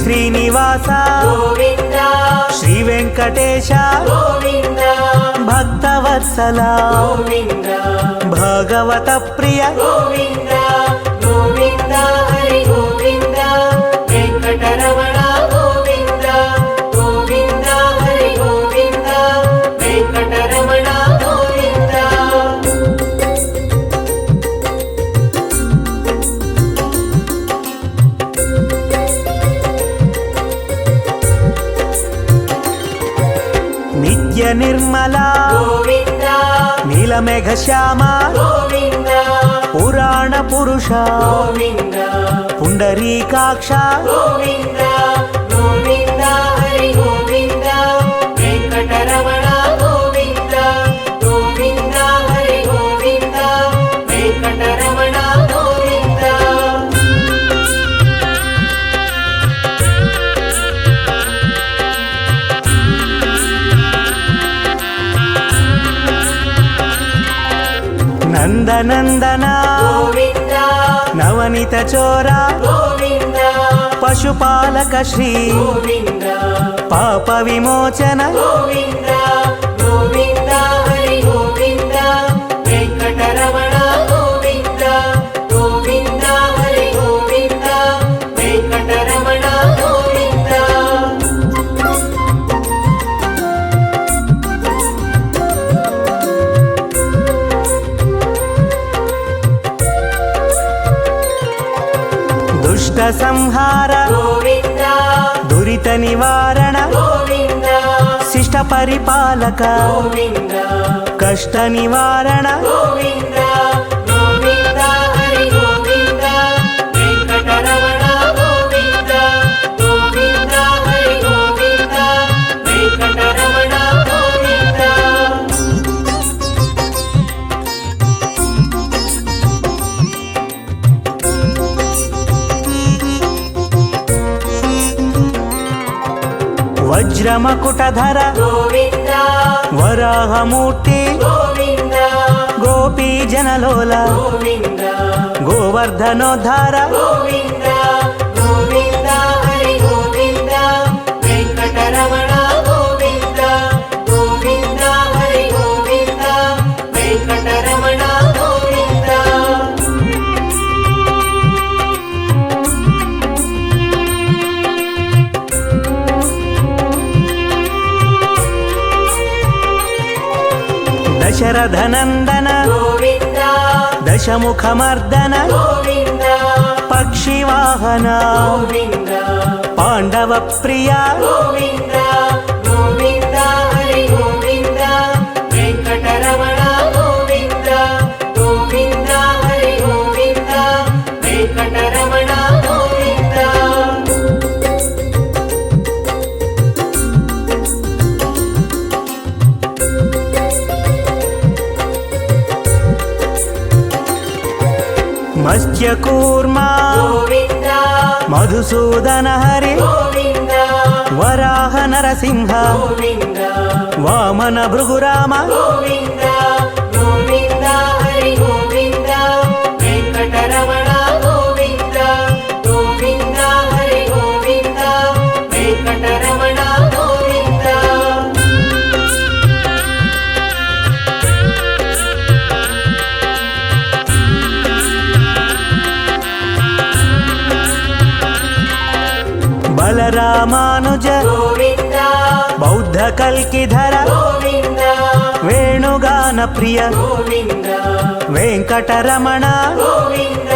శ్రీనివాస గోవింద శ్రీ వెంకటేశ గోవింద భక్తవత్సల గోవింద భగవత ప్రియ గోవింద గోవింద హరి గోవింద వెంకటరమణ గోవింద గోవింద హరి గోవింద వెంకటరమణ గోవింద నిత్య నిర్మల గోవింద నీలమేఘ శ్యామ గోవింద పురాణ పురుష గోవింద పుండరీకాక్ష గోవింద గోవింద హరి గోవింద వెంకటరమణ గోవింద గోవింద హరి గోవింద వెంకటరమణ గోవింద నందనందన గోవింద నవనిత చోర గోవింద పశుపాలక శ్రీ గోవింద పాప విమోచన గోవింద గోవింద హరి గోవింద వెంకటరమణ గోవింద గోవింద హరి గోవింద వెంకటరమణ గోవింద దుష్ట సంహార గోవింద దురిత నివారణ గోవింద శిష్ట పరిపాలక గోవింద కష్ట నివారణ గోవింద గోవింద హరి గోవింద వెంకటరమణ గోవింద గోవింద హరి గోవింద వెంకటరమణ గోవింద వజ్రమకుటధర గోవింద వరాహమూర్తి గోవింద గోపీ జనలోల గోవింద గోవర్ధనోద్ధార గోవింద గోవింద హరి గోవింద వెంకటరమణ గోవింద గోవింద హరి గోవింద వెంకటరమణ గోవింద దశరథనందన గోవింద దశముఖమర్దన గోవింద పక్షివాహన గోవింద పాండవ ప్రియ గోవింద గోవింద హరి గోవింద వెంకటరమణ గోవింద గోవింద హరి గోవింద వెంకటరమణ గోవింద మత్స్యకూర్మ గోవింద మధుసూదన హరి గోవింద వరాహ నరసింహ గోవింద వామన భృగురామ గోవింద గోవింద హరి గోవింద వెంకటరమణ గోవింద గోవింద హరి గోవింద వెంకటరమణ గోవింద బలరామానుజ గోవింద బౌద్ధ కల్కిధర గోవింద వేణుగాన ప్రియ గోవింద వెంకటరమణ గోవింద